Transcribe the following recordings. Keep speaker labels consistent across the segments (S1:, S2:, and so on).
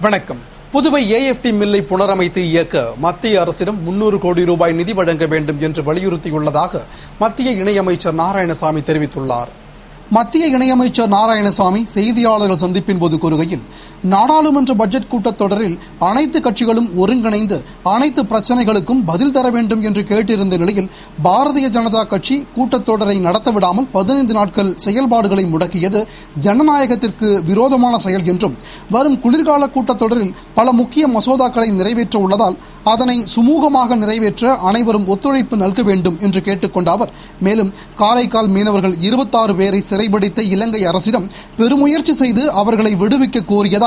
S1: வணக்கம். புதுவை ஏஎஃப்டி மில்லை புனரமைத்து இயக்க மத்திய அரசிடம் 300 கோடி ரூபாய் நிதி வழங்க வேண்டும் என்று வலியுறுத்தியுள்ளதாக மத்திய இணையமைச்சர் நாராயணசாமி தெரிவித்துள்ளார். மத்திய இணையமைச்சர் நாராயணசாமி செய்தியாளர்கள் சந்திப்பின் போது கூறுகையில், நாடாளுமன்ற பட்ஜெட் கூட்டத்தொடரில் அனைத்து கட்சிகளும் ஒருங்கிணைந்து அனைத்து பிரச்சனைகளுக்கும் பதில் தர வேண்டும் என்று கேட்டிருந்த நிலையில் பாரதிய ஜனதா கட்சி கூட்டத்தொடரை நடத்தவிடாமல் 15 நாட்கள் செயல்பாடுகளை முடக்கியது ஜனநாயகத்திற்கு விரோதமான செயல் என்றும், வரும் குளிர்கால கூட்டத்தொடரில் பல முக்கிய மசோதாக்களை நிறைவேற்ற உள்ளதால் அதனை சுமூகமாக நிறைவேற்ற அனைவரும் ஒத்துழைப்பு நல்க வேண்டும் என்று கேட்டுக்கொண்ட அவர், மேலும் காரைக்கால் மீனவர்கள் 26 பேரை சிறைபிடித்த இலங்கை அரசிடம் பெருமுயற்சி செய்து அவர்களை விடுவிக்க கோரியதால்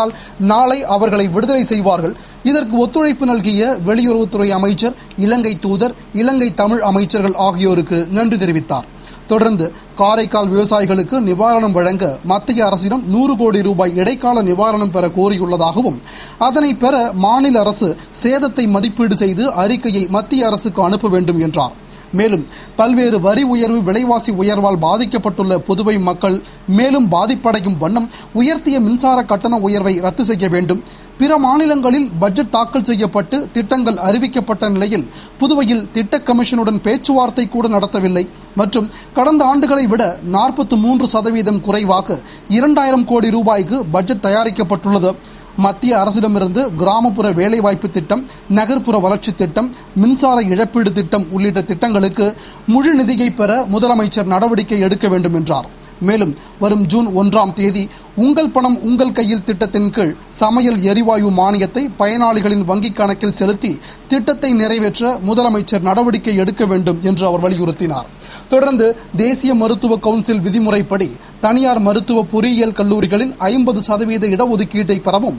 S1: நாளை அவர்களை விடுதலை செய்வார்கள். இதற்கு ஒத்துழைப்பு நல்கிய வெளியுறவுத்துறை அமைச்சர், இலங்கை தூதர், இலங்கை தமிழ் அமைச்சர்கள் ஆகியோருக்கு நன்றி தெரிவித்தார். தொடர்ந்து காரைக்கால் விவசாயிகளுக்கு நிவாரணம் வழங்க மத்திய அரசிடம் 100 கோடி ரூபாய் இடைக்கால நிவாரணம் பெற கோரியுள்ளதாகவும், அதனை பெற மாநில அரசு சேதத்தை மதிப்பீடு செய்து அறிக்கையை மத்திய அரசுக்கு அனுப்ப வேண்டும் என்றார். மேலும் பல்வேறு வரி உயர்வு, விலைவாசி உயர்வால் பாதிக்கப்பட்டுள்ள புதுவை மக்கள் மேலும் பாதிப்படையும் வண்ணம் உயர்த்திய மின்சார கட்டண உயர்வை ரத்து செய்ய வேண்டும். பிற மாநிலங்களில் பட்ஜெட் தாக்கல் செய்யப்பட்டு திட்டங்கள் அறிவிக்கப்பட்ட நிலையில் புதுவையில் திட்ட கமிஷனுடன் பேச்சுவார்த்தை கூட நடத்தவில்லை மற்றும் கடந்த ஆண்டுகளை விட 43% குறைவாக 2000 கோடி ரூபாய்க்கு பட்ஜெட் தயாரிக்கப்பட்டுள்ளது. மத்திய அரசிடமிருந்து கிராமப்புற வேலைவாய்ப்பு திட்டம், நகர்ப்புற வளர்ச்சி திட்டம், மின்சார இழப்பீடு திட்டம் உள்ளிட்ட திட்டங்களுக்கு முழு நிதியை பெற முதலமைச்சர் நடவடிக்கை எடுக்க வேண்டும் என்றார். மேலும் வரும் ஜூன் 1ஆம் தேதி உங்கள் பணம் உங்கள் கையில் திட்டத்தின் கீழ் சமையல் எரிவாயு மானியத்தை பயனாளிகளின் வங்கிக் கணக்கில் செலுத்தி திட்டத்தை நிறைவேற்ற முதலமைச்சர் நடவடிக்கை எடுக்க வேண்டும் என்று அவர் வலியுறுத்தினார். தொடர்ந்து தேசிய மருத்துவ கவுன்சில் விதிமுறைப்படி தனியார் மருத்துவ பொறியியல் கல்லூரிகளில் 50% இடஒதுக்கீட்டை பெறவும்,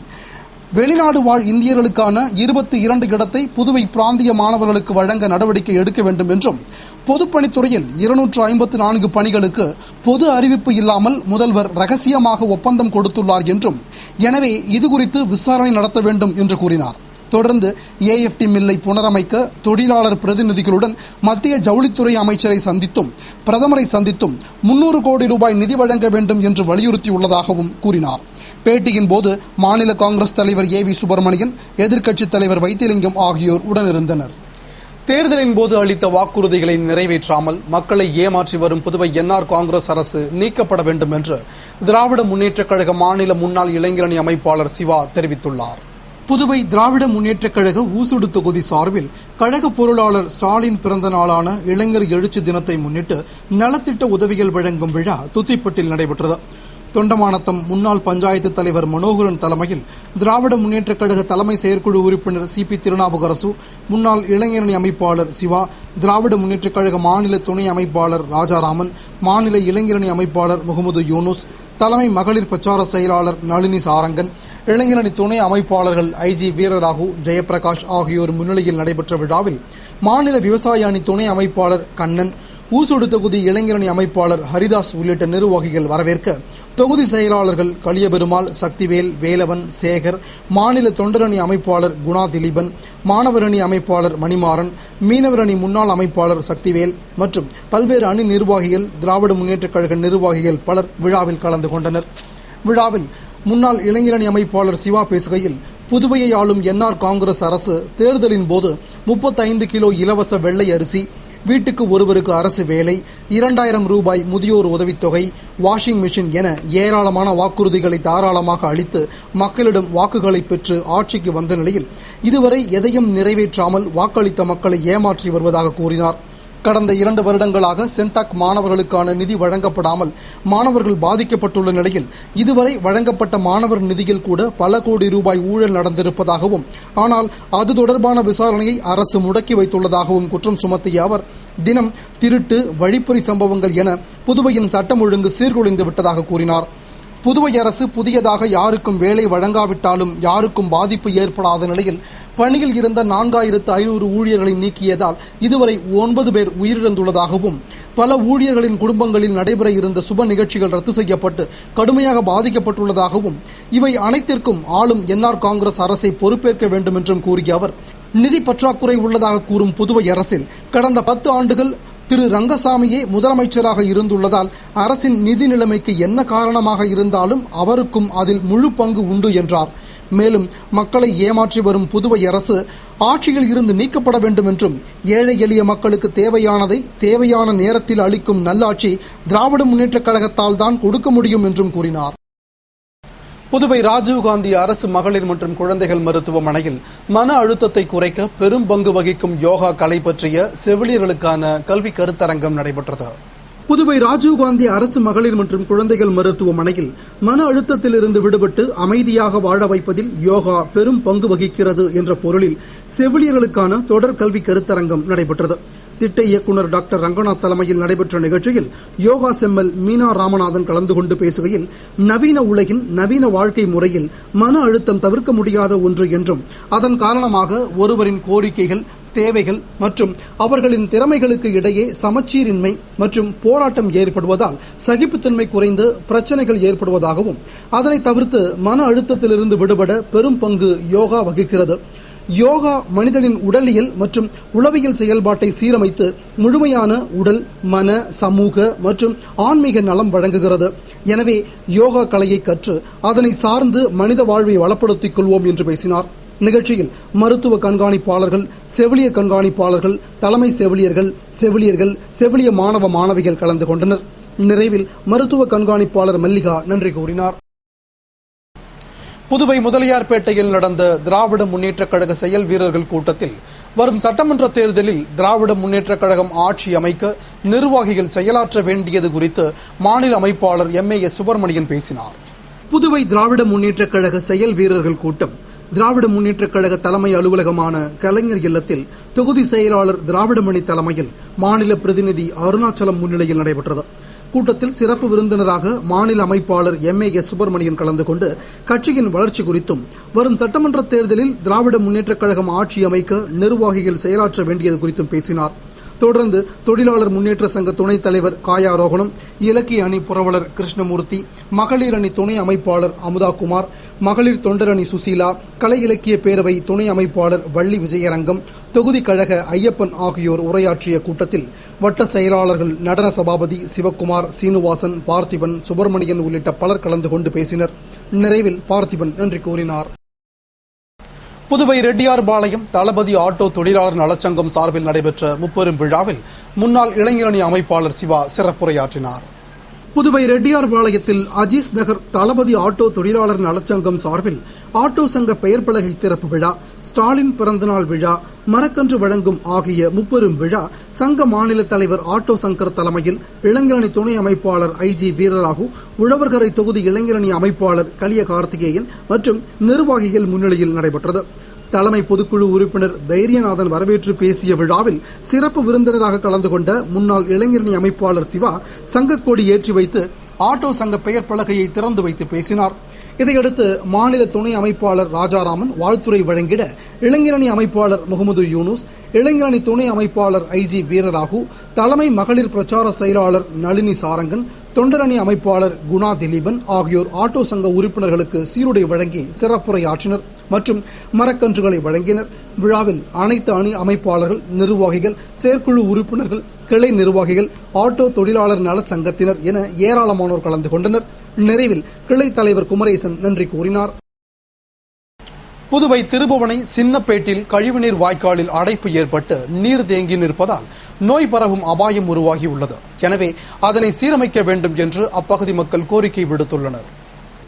S1: வெளிநாடு வாழ் இந்தியர்களுக்கான 22 இடத்தை புதுவை பிராந்திய மாணவர்களுக்கு வழங்க நடவடிக்கை எடுக்க வேண்டும் என்றும், பொதுப்பணித்துறையில் 254 பணிகளுக்கு பொது அறிவிப்பு இல்லாமல் முதல்வர் ரகசியமாக ஒப்பந்தம் கொடுத்துள்ளார் என்றும், எனவே இதுகுறித்து விசாரணை நடத்த வேண்டும் என்று கூறினார். தொடர்ந்து ஏஎஃப்டி மில்லை புனரமைக்க தொழிலாளர் பிரதிநிதிகளுடன் மத்திய ஜவுளித்துறை அமைச்சரை சந்தித்தும் பிரதமரை சந்தித்தும் 300 கோடி ரூபாய் நிதி வழங்க வேண்டும் என்று வலியுறுத்தியுள்ளதாகவும் கூறினார். பேட்டியின் போது மாநில காங்கிரஸ் தலைவர் ஏவி சுப்பிரமணியன், எதிர்க்கட்சித் தலைவர் வைத்திலிங்கம் ஆகியோர் உடனிருந்தனர். தேர்தலின் போது அளித்த வாக்குறுதிகளை நிறைவேற்றாமல் மக்களை ஏமாற்றி வரும் புதுவை என்ஆர் காங்கிரஸ் அரசு நீக்கப்பட வேண்டும் என்று திராவிட முன்னேற்றக் கழக மாநில முன்னாள் இளைஞரணி அமைப்பாளர் சிவா தெரிவித்துள்ளார். புதுவை திராவிட முன்னேற்றக் கழக ஊசுடு தொகுதி சார்பில் கழக பொருளாளர் ஸ்டாலின் பிறந்த நாளான இளைஞர் எழுச்சி தினத்தை முன்னிட்டு நலத்திட்ட உதவிகள் வழங்கும் விழா துத்திப்பட்டில் நடைபெற்றது. தொண்டமானத்தம் முன்னாள் பஞ்சாயத்து தலைவர் மனோகரன் தலைமையில் திராவிட முன்னேற்றக் கழக தலைமை செயற்குழு உறுப்பினர் சிபி திருநாவுக்கரசு, முன்னாள் இளைஞரணி அமைப்பாளர் சிவா, திராவிட முன்னேற்றக் கழக மாநில துணை அமைப்பாளர் ராஜாராமன், மாநில இளைஞரணி அமைப்பாளர் முகமது யூனுஸ், தலைமை மகளிர் பிரச்சார செயலாளர் நளினி சாரங்கன், இளைஞரணி துணை அமைப்பாளர்கள் ஐஜி வீரராகு, ஜெயபிரகாஷ் ஆகியோர் முன்னிலையில் நடைபெற்ற விழாவில் மாநில விவசாய அணி துணை அமைப்பாளர் கண்ணன், ஊசுடு தொகுதி இளைஞரணி அமைப்பாளர் ஹரிதாஸ் உள்ளிட்ட நிர்வாகிகள் வரவேற்க, தொகுதி செயலாளர்கள் களியபெருமாள், சக்திவேல், வேலவன், சேகர், மாநில தொண்டரணி அமைப்பாளர் குணா திலீபன், மாணவரணி அமைப்பாளர் மணிமாறன், மீனவரணி முன்னாள் அமைப்பாளர் சக்திவேல் மற்றும் பல்வேறு அணி நிர்வாகிகள், திராவிட முன்னேற்றக் கழக நிர்வாகிகள் பலர் விழாவில் கலந்து கொண்டனர். விழாவில் முன்னாள் இளைஞரணி அமைப்பாளர் சிவா பேசுகையில், புதுவையை ஆளும் என்ஆர் காங்கிரஸ் அரசு தேர்தலின் போது 35 கிலோ இலவச வெள்ளை அரிசி, வீட்டுக்கு ஒருவருக்கு அரசு வேலை, 2000 ரூபாய் முதியோர் உதவித்தொகை, வாஷிங் மிஷின் என ஏராளமான வாக்குறுதிகளை தாராளமாக அளித்து மக்களிடம் வாக்குகளை பெற்று ஆட்சிக்கு வந்த நிலையில் இதுவரை எதையும் நிறைவேற்றாமல் வாக்களித்த மக்களை ஏமாற்றி வருவதாக கூறினார். கடந்த 2 வருடங்களாக சென்டாக் மாணவர்களுக்கான நிதி வழங்கப்படாமல் மாணவர்கள் பாதிக்கப்பட்டுள்ள நிலையில் இதுவரை வழங்கப்பட்ட மாணவர் நிதியில் கூட பல கோடி ரூபாய் ஊழல் நடந்திருப்பதாகவும், ஆனால் அது தொடர்பான விசாரணையை அரசு முடக்கி வைத்துள்ளதாகவும் குற்றம் சுமத்திய அவர், தினம் திருட்டு, வழிப்பறி சம்பவங்கள் என புதுவையின் சட்டம் ஒழுங்கு சீர்குலைந்து விட்டதாக கூறினார். புதுவை அரசு புதியதாக யாருக்கும் வேலை வழங்காவிட்டாலும் யாருக்கும் பாதிப்பு ஏற்படாத நிலையில் பணியில் இருந்த 4500 ஊழியர்களை நீக்கியதால் இதுவரை 9 பேர் உயிரிழந்துள்ளதாகவும், பல ஊழியர்களின் குடும்பங்களில் நடைபெற இருந்த சுப நிகழ்ச்சிகள் ரத்து செய்யப்பட்டு கடுமையாக பாதிக்கப்பட்டுள்ளதாகவும், இவை அனைத்திற்கும் ஆளும் என்ஆர் காங்கிரஸ் அரசை பொறுப்பேற்க வேண்டும் என்றும் கூறிய அவர், நிதி பற்றாக்குறை உள்ளதாக கூறும் புதுவை அரசில் கடந்த 10 ஆண்டுகள் திரு ரங்கசாமியே முதலமைச்சராக இருந்துள்ளதால் அரசின் நிதி நிலைமைக்கு என்ன காரணமாக இருந்தாலும் அவருக்கும் அதில் முழு பங்கு உண்டு என்றார். மேலும் மக்களை ஏமாற்றி வரும் புதுவை அரசு ஆட்சியில் இருந்து நீக்கப்பட வேண்டும் என்றும், ஏழை எளிய மக்களுக்கு தேவையானதை தேவையான நேரத்தில் அளிக்கும் நல்லாட்சி திராவிட முன்னேற்றக் கழகத்தால் தான் கொடுக்க முடியும் என்றும் கூறினார். புதுவை ராஜீவ்காந்தி அரசு மகளிர் மற்றும் குழந்தைகள் மருத்துவமனையில் மன அழுத்தத்தை குறைக்க பெரும் பங்கு வகிக்கும் யோகா கலை பற்றிய செவிலியர்களுக்கான கல்வி கருத்தரங்கம் நடைபெற்றது. புதுவை ராஜீவ்காந்தி அரசு மகளிர் மற்றும் குழந்தைகள் மருத்துவமனையில் மன அழுத்தத்திலிருந்து விடுபட்டு அமைதியாக வாழ வைப்பதில் யோகா பெரும் பங்கு வகிக்கிறது என்ற பொருளில் செவிலியர்களுக்கான தொடர் கல்வி கருத்தரங்கம் நடைபெற்றது. திட்ட இயக்குநர் டாக்டர் ரங்கநாத் தலைமையில் நடைபெற்ற நிகழ்ச்சியில் யோகா செம்மல் மீனா ராமநாதன் கலந்து கொண்டு பேசுகையில், நவீன உலகின் நவீன வாழ்க்கை முறையில் மன அழுத்தம் தவிர்க்க முடியாத ஒன்று என்றும், அதன் காரணமாக ஒருவரின் கோரிக்கைகள், தேவைகள் மற்றும் அவர்களின் திறமைகளுக்கு இடையே சமச்சீரின்மை மற்றும் போராட்டம் ஏற்படுவதால் சகிப்புத்தன்மை குறைந்து பிரச்சனைகள் ஏற்படுவதாகவும், அதனை தவிர்த்து மன அழுத்தத்திலிருந்து விடுபட பெரும் பங்கு யோகா வகிக்கிறது. யோகா மனிதனின் உடலியல் மற்றும் உளவியல் செயல்பாட்டை சீரமைத்து முழுமையான உடல், மன, சமூக மற்றும் ஆன்மீக நலம் வழங்குகிறது. எனவே யோகா கலையை கற்று அதனை சார்ந்து மனித வாழ்வை வளப்படுத்திக் கொள்வோம் என்று பேசினார். நிகழ்ச்சியில் மருத்துவ கண்காணிப்பாளர்கள், செவிலியர் கண்காணிப்பாளர்கள், தலைமை செவிலியர்கள், செவிலிய மாணவ மாணவிகள் கலந்து கொண்டனர். நிறைவில் மருத்துவ கண்காணிப்பாளர் மல்லிகா நன்றி கூறினார். புதுவை முதலியார்பேட்டையில் நடந்த திராவிட முன்னேற்றக் கழக செயல் வீரர்கள் கூட்டத்தில் வரும் சட்டமன்ற தேர்தலில் திராவிட முன்னேற்றக் கழகம் ஆட்சி அமைக்க நிர்வாகிகள் செயலாற்ற வேண்டியது குறித்து மாநில அமைப்பாளர் MAS சுப்பிரமணியன் பேசினார். புதுவை திராவிட முன்னேற்றக் கழக செயல் வீரர்கள் கூட்டம் திராவிட முன்னேற்றக் கழக தலைமை அலுவலகமான கலைஞர் இல்லத்தில் தொகுதி செயலாளர் திராவிடமணி தலைமையில் மாநில பிரதிநிதி அருணாச்சலம் முன்னிலையில் நடைபெற்றது. கூட்டத்தில் சிறப்பு விருந்தினராக மாநில அமைப்பாளர் MAS சுப்பிரமணியன் கலந்து கொண்டு கட்சியின் வளர்ச்சி குறித்தும், வரும் சட்டமன்ற தேர்தலில் திராவிட முன்னேற்றக் கழகம் ஆட்சி அமைக்க நிர்வாகிகள் செயலாற்ற வேண்டியது குறித்தும் பேசினார். தொடர்ந்து தொழிலாளர் முன்னேற்ற சங்க துணைத் தலைவர் காயாரோகணம், இலக்கிய அணி புரவலர் கிருஷ்ணமூர்த்தி, மகளிர் அணி துணை அமைப்பாளர் அமுதாகுமார், மகளிர் தொண்டர் அணி சுசீலா, கலை இலக்கிய பேரவை துணை அமைப்பாளர் வள்ளி விஜயரங்கம், தொகுதி கழக ஐயப்பன் ஆகியோர் உரையாற்றிய கூட்டத்தில் வட்ட செயலாளர்கள் நடன சபாபதி, சிவக்குமார், சீனிவாசன், பார்த்திபன், சுப்பிரமணியன் உள்ளிட்ட பலர் கலந்து கொண்டு பேசினர். நிறைவில் பார்த்திபன் நன்றி கூறினார். புதுவை ரெட்டியார்பாளையம் தளபதி ஆட்டோ தொழிலாளர் நலச்சங்கம் சார்பில் நடைபெற்ற முப்பெரும் விழாவில் முன்னாள் இளைஞரணி அமைப்பாளர் சிவா சிறப்புரையாற்றினார். புதுவை ரெட்டியார்பாளையத்தில் அஜீஸ் நகர் தளபதி ஆட்டோ தொழிலாளர் நலச்சங்கம் சார்பில் ஆட்டோ சங்க பெயர் பலகை திறப்பு விழா, ஸ்டாலின் பிறந்தநாள் விழா, மரக்கன்று வழங்கும் ஆகிய முப்பெரும் விழா சங்க மாநில தலைவர் ஆட்டோ சங்கர் தலைமையில் இளைஞரணி துணை அமைப்பாளர் IG வீரராகு, உழவர்கரை தொகுதி இளைஞரணி அமைப்பாளர் கலிய கார்த்திகேயன் மற்றும் நிர்வாகிகள் முன்னிலையில் நடைபெற்றது. தலைமை பொதுக்குழு உறுப்பினர் தைரியநாதன் வரவேற்று பேசிய விழாவில் சிறப்பு விருந்தினராக கலந்து கொண்ட முன்னாள் இளைஞரணி அமைப்பாளர் சிவா சங்கக்கொடி ஏற்றி வைத்து ஆட்டோ சங்க பெயர் பலகையை திறந்து வைத்து பேசினார். இதையடுத்து மாநில துணை அமைப்பாளர் ராஜாராமன் வாழ்த்துரை வழங்கிட, இளைஞரணி அமைப்பாளர் முகமது யூனுஸ், இளைஞரணி துணை அமைப்பாளர் IG வீரராகு, தலைமை மகளிர் பிரச்சார செயலாளர் நளினி சாரங்கன், தொண்டரணி அமைப்பாளர் குணா திலீபன் ஆகியோர் ஆட்டோ சங்க உறுப்பினர்களுக்கு சீருடை வழங்கி சிறப்புரையாற்றினர் மற்றும் மரக்கன்றுகளை வழங்கினர். விழாவில் அனைத்து அணி அமைப்பாளர்கள், நிர்வாகிகள், செயற்குழு உறுப்பினர்கள், கிளை நிர்வாகிகள், ஆட்டோ தொழிலாளர் நல சங்கத்தினர் என ஏராளமானோர் கலந்து கொண்டனர். நிறைவில் கிளை தலைவர் குமரேசன் நன்றி கூறினார். புதுவை திருபுவனை சின்னப்பேட்டில் கழிவுநீர் வாய்க்காலில் அடைப்பு ஏற்பட்டு நீர் தேங்கி நிற்பதால் நோய் பரவும் அபாயம் உருவாகியுள்ளது. எனவே அதனை சீரமைக்க வேண்டும் என்று அப்பகுதி மக்கள் கோரிக்கை விடுத்துள்ளனர்.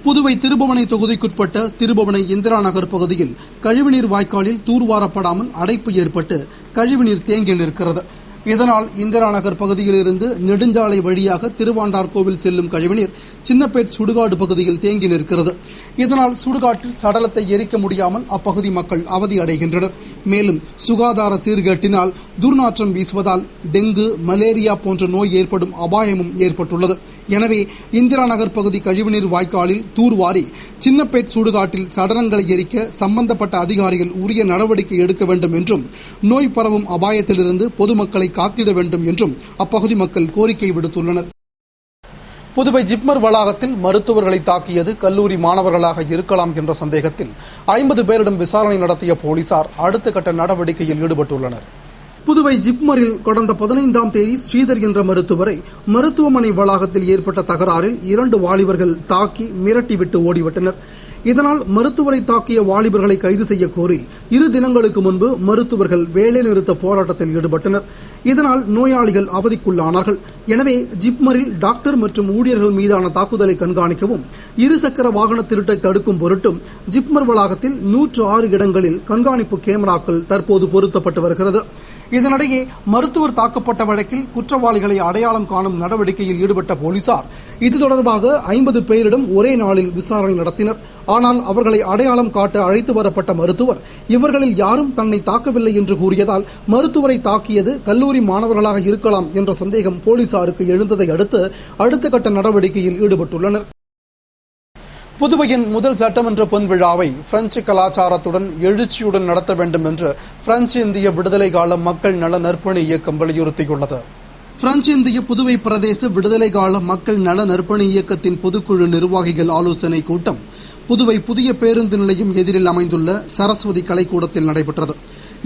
S1: புதுவை திருபுவனை தொகுதிக்குட்பட்ட திருபுவனை இந்திரா நகர் பகுதியில் கழிவுநீர் வாய்க்காலில் தூர்வாரப்படாமல் அடைப்பு ஏற்பட்டு கழிவுநீர் தேங்கி நிற்கிறது. இதனால் இந்திரா நகர் பகுதியில் இருந்து நெடுஞ்சாலை வழியாக திருவாண்டார்கோவில் செல்லும் கழிவுநீர் சின்னப்பேட் சுடுகாடு பகுதியில் தேங்கி நிற்கிறது. இதனால் சுடுகாட்டில் சடலத்தை எரிக்க முடியாமல் அப்பகுதி மக்கள் அவதி அடைகின்றனர். மேலும் சுகாதார சீர்கேட்டினால் துர்நாற்றம் வீசுவதால் டெங்கு, மலேரியா போன்ற நோய் ஏற்படும் அபாயமும் ஏற்பட்டுள்ளது. எனவே இந்திரா நகர் பகுதி கழிவுநீர் வாய்க்காலில் தூர்வாரி சின்னப்பேட் சுடுகாட்டில் சடலங்களை எரிக்க சம்பந்தப்பட்ட அதிகாரிகள் உரிய நடவடிக்கை எடுக்க வேண்டும் என்றும், நோய் பரவும் அபாயத்திலிருந்து பொதுமக்களை காத்திட வேண்டும் என்றும் அப்பகுதி மக்கள் கோரிக்கை விடுத்துள்ளனர். புதுவை ஜிப்மர் வளாகத்தில் மருத்துவர்களை தாக்கியது கல்லூரி மாணவர்களாக இருக்கலாம் என்ற சந்தேகத்தில் 50 பேரிடம் விசாரணை நடத்திய போலீசார் அடுத்த கட்ட நடவடிக்கையில் ஈடுபட்டுள்ளனர். புதுவை ஜிப்மரில் கடந்த 15ஆம் தேதி ஸ்ரீதர் என்ற மருத்துவரை மருத்துவமனை வளாகத்தில் ஏற்பட்ட தகராறில் 2 வாலிபர்கள் தாக்கி மிரட்டிவிட்டு ஓடிவிட்டனர். இதனால் மருத்துவரை தாக்கிய வாலிபர்களை கைது செய்ய கோரி 2 தினங்களுக்கு முன்பு மருத்துவர்கள் வேலைநிறுத்த போராட்டத்தில் ஈடுபட்டனர். இதனால் நோயாளிகள் அவதிக்குள்ளானார்கள். எனவே ஜிப்மரில் டாக்டர் மற்றும் ஊழியர்கள் மீதான தாக்குதலை கண்காணிக்கவும், 2 சக்கர வாகன திருட்டை தடுக்கும் பொருட்டும் ஜிப்மர் வளாகத்தில் 106 இடங்களில் கண்காணிப்பு கேமராக்கள் தற்போது பொருத்தப்பட்டு வருகிறது. இதனிடையே மருத்துவர் தாக்கப்பட்ட வழக்கில் குற்றவாளிகளை அடையாளம் காணும் நடவடிக்கையில் ஈடுபட்ட போலீசார் இது தொடர்பாக 50 பேரிடம் ஒரே நாளில் விசாரணை நடத்தினர். ஆனால் அவர்களை அடையாளம் காட்ட அழைத்து வரப்பட்ட மருத்துவர் இவர்களில் யாரும் தன்னை தாக்கவில்லை என்று கூறியதால் மருத்துவரை தாக்கியது கல்லூரி மாணவர்களாக இருக்கலாம் என்ற சந்தேகம் போலீசாருக்கு எழுந்ததை அடுத்து அடுத்த கட்ட நடவடிக்கையில் ஈடுபட்டுள்ளனர். புதுவையின் முதல் சட்டமன்ற பொன்விழாவை பிரெஞ்சு கலாச்சாரத்துடன் எழுச்சியுடன் நடத்த வேண்டும் என்று பிரெஞ்சு இந்திய விடுதலை கால மக்கள் நல நற்பணி இயக்கம் வலியுறுத்தியுள்ளது. பிரெஞ்சு இந்திய புதுவை பிரதேச விடுதலை கால மக்கள் நல நற்பணி இயக்கத்தின் பொதுக்குழு நிர்வாகிகள் ஆலோசனை கூட்டம் புதுவை புதிய பேருந்து நிலையம் எதிரில் அமைந்துள்ள சரஸ்வதி கலைக்கூடத்தில் நடைபெற்றது.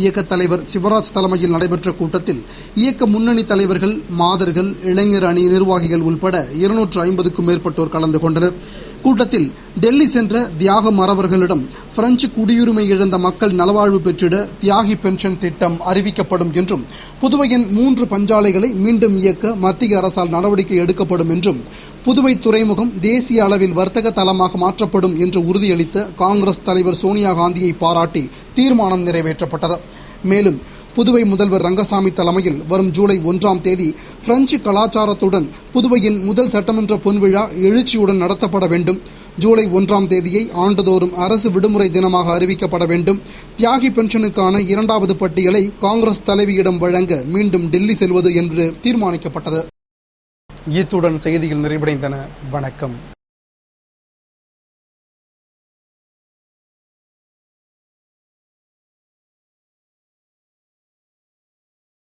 S1: இயக்க தலைவர் சிவராஜ் தலைமையில் நடைபெற்ற கூட்டத்தில் இயக்க முன்னணி தலைவர்கள், மாதர்கள், இளைஞர் அணி நிர்வாகிகள் உள்பட 250க்கும் மேற்பட்டோர் கலந்து கொண்டனர். கூட்டத்தில் டெல்லி சென்ற தியாக மறவர்களிடம் பிரெஞ்சு குடியுரிமை இழந்த மக்கள் நலவாழ்வு பெற்றிட தியாகி பென்ஷன் திட்டம் அறிவிக்கப்படும் என்றும், புதுவையின் 3 பஞ்சாலைகளை மீண்டும் இயக்க மத்திய அரசால் நடவடிக்கை எடுக்கப்படும் என்றும், புதுவை துறைமுகம் தேசிய அளவில் வர்த்தக தளமாக மாற்றப்படும் என்று உறுதியளித்த காங்கிரஸ் தலைவர் சோனியா காந்தியை பாராட்டி தீர்மானம் நிறைவேற்றப்பட்டது. மேலும் புதுவை முதல்வர் ரங்கசாமி தலைமையில் வரும் ஜூலை 1ஆம் தேதி பிரெஞ்சு கலாச்சாரத்துடன் புதுவையின் முதல் சட்டமன்ற பொன்விழா எழுச்சியுடன் நடத்தப்பட வேண்டும். ஜூலை 1ஆம் தேதியை ஆண்டுதோறும் அரசு விடுமுறை தினமாக அறிவிக்கப்பட வேண்டும். தியாகி பென்ஷனுக்கான 2வது பட்டியலை காங்கிரஸ் தலைவியிடம் வழங்க மீண்டும் டெல்லி செல்வது என்று தீர்மானிக்கப்பட்டது. இத்துடன் செய்திகள் நிறைவடைந்தன. வணக்கம்.